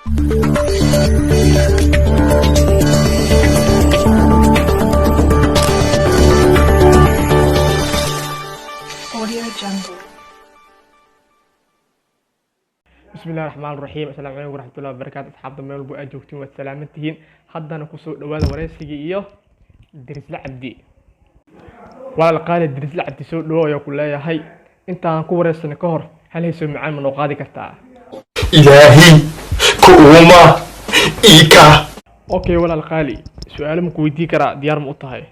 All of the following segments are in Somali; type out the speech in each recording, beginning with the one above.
بسم الله الرحمن الرحيم. السلام عليكم ورحمة الله وبركاته. أصحاب ميل بو أجوكتين والسلامتين. حدنا كسو دواد وريسيجي إياه درس لعبدي ولا قال درس لعبدي سو دو يا كلها هاي أنت أنكو وريسنا كهر هل هي سمع عن منوقادي كرتا إلهي كوما إيكا أوكي ولا القالي سؤال مكويدي كرا ديار مقطعي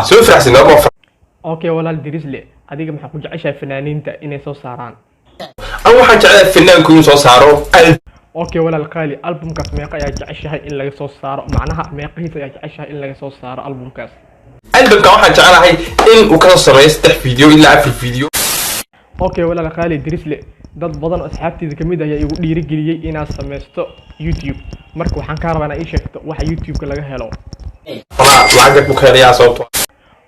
سوي فرحسن نوم أوكي ولا الدرس لي أديك محكو جعشة فنانين تا إني سو ساران أول حاجة على الفنان كون صاروا اوكي ولا القالي ألبوم كاس ميقا يا جعشها إن laga soo saaro macnaha meeqiisa ya jacashaha in laga soo saaro album kaas albumka waxaan jeclahay in uu ka soo sameeyo 3 video ilaa 4 video اوكي ولا القالي dirisle dad badan oo asxaabteyda kamid ah ayaa igu dhiiri galiyay inaan sameesto YouTube marka waxaan ka rabaa inaan ii sheegto waxa YouTube ka laga helo lacag ku keenaya sababtoo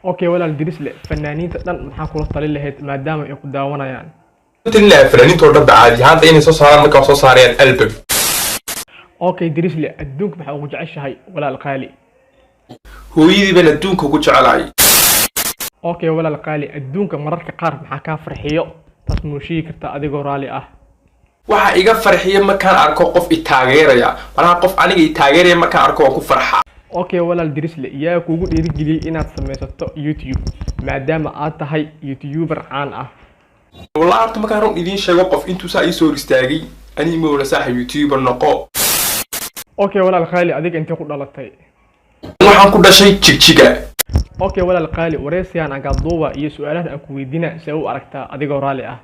اوكي ولا dirisle fanaaniinta dhan maxaa kula talin lahayd maadaama ay ku daawanayaan تلا فلانين تورد عادي هذا إني صار لك أو صار يعني ألبوم. أوكي درس لي الدونك بحاول أرجع الشهي ولا القالي. هو يدي بين الدونك وقتش على أوكي ولا القالي الدونك مرات كقارب حكا فرحيو تصمو شيء كرتا أديكو رالي waxa iga farxiyo markaan arko qof i taageeraya maraan qof aniga i taageeraya markaan arko ku farxa اوكي ولا الدرس لي yaa kuugu dhiiri galiyay inaad sameysato YouTube maadaama aad tahay YouTuber caan ah والله أنت ما كانوا يدين شيء وقف أنتوا ساي صور استاجي أنا مو ولا ساحب يوتيوبر نقاء. أوكي ولا القالي أديك أنت قد لطي. ما حنقول شيء تشيكا. أوكي ولا القالي وريسي أنا قاعد ضوبة يسؤالات أكو يدينا سو أركتا أديك ورالي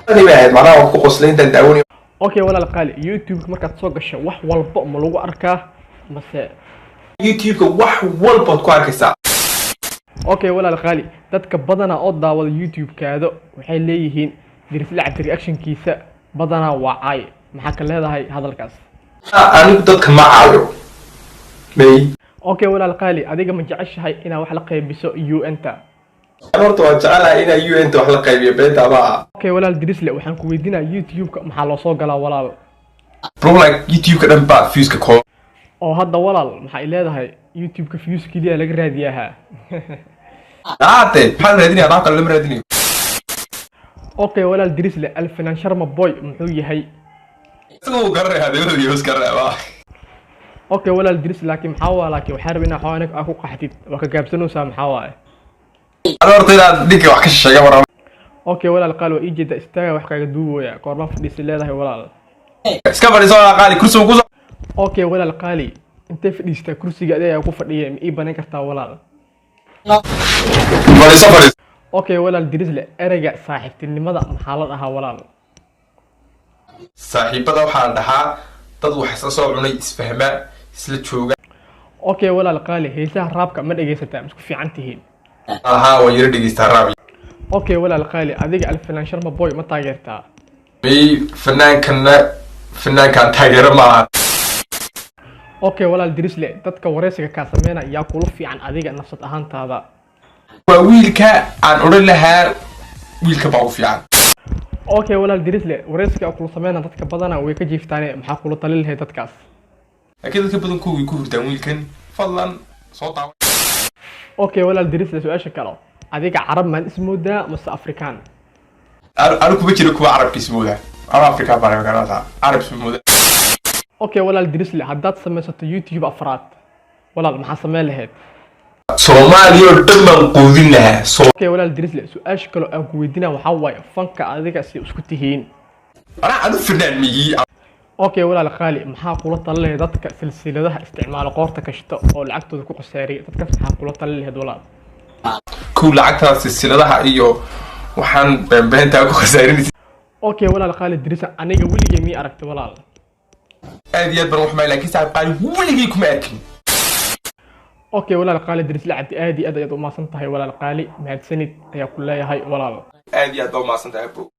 أنا بعد معناه وقص لين تدعوني. أوكي ولا القالي يوتيوب مركز تصوغ الشيء وح والبق ملو أركا بس. يوتيوب وح والبق كوارك الساعة. اوكي ولا القالي dadka badana oo daawada YouTube kaado waxay leeyihiin diris lacag reaction kiisa badana waa caay maxaa ka leedahay hadalkaas anigu dadka ma caayo may اوكي ولا القالي adiga ma jeceshahay ina wax la qaybiso UN ta horta waa jecelahay ina UN ta wax la qaybiyo beenta ba اوكي ولا diris le waxaan ku weydiinaa YouTube ka maxaa loo soo galaa walaal bro like YouTube ka dhan ba fuse ka ko oo hadda walaal maxay leedahay YouTube ka fuse kaliya laga raadiyaa بحال هاديني انا قال لهم رادني اوكي ولا الدريس له الفنان شرم بوي محو يحيى سو قرر هذا ولدي بس قرر اوكي ولا الدريس لكن محاوله لكن وحارب انه حوانك اكو قحتيد وكا غابسنو سا محاوله انا ورتينا ديك wax ka sheegay war اوكي ولا القالو ايجيدا استاغا wax kaga duubaya koorma fadhiis leedahay walaal iska fadhiiso qaali kursi ugu اوكي ولا القالي انت fadhiista kursiga ayaa ku fadhiyay ma ii banan kartaa walaal اوكي ولا الدريس له ارجع صاحبتنimada maxaa la dhahaa walaal saaxiibada waxa la dhahaa dad wax soo cunay isfahma isla jooga اوكي ولا القالي heesaha raabka ma dhageysataa isku fiican tihiin aha waa yiri dhageystaa raab اوكي ولا القالي adiga alfinan sharma boy ma taageertaa may fanaan taageero ma اوكي ولا الدريس له dadka wareysiga ka sameeyna yaa kula fiican adiga nafsad ahaantaada waa wiilka aan oran lahaa wiilka baa u fiican اوكي ولا الدريس له wareysiga kula sameeyna dadka badana way ka jiiftaan maxaa kula talin lahayd dadkaas laakiin dadka badan ku hurdaan wiilkan fadlan soo taaw اوكي ولا الدريس له su'aasha kale adiga carab man ismoodaa mase afrikaan anigu kuma jiro kuwa carabka ismoodaa ama afrikaan baa garanaysaa carab ismoodaa اوكي ولا الدريس له haddaad sameysato YouTube afraad walaal maxaa sameyn lahayd Soomaaliya dhammaan qoodinaha اوكي ولا الدريس له su'aasha kale aan ku weydiinaa waxa waaye fanka adiga si isku tihiin ana fidnaan migi اوكي ولا القالي maxaa kula talin lahayd dadka silsiladaha isticmaalo qoorta kashto oo lacagtooda ku qasaariyo dadka maxaa kula talin lahayd walaal ku lacagta silsiladaha iyo waxaan beenbeenta ku qasaarinaysa اوكي ولا القالي الدريس aniga weligay mi aragtay walaal aad baan wax ma laakiin saab qaali weligay kuma arkin اوكي ولا القالي درس لعبت ادي ادي ما سنتهي ولا القالي ما سند يا كلها هاي ولا ادي ما سنتهي برو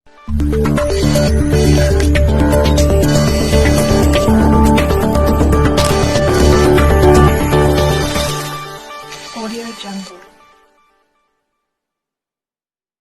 Audio Jungle.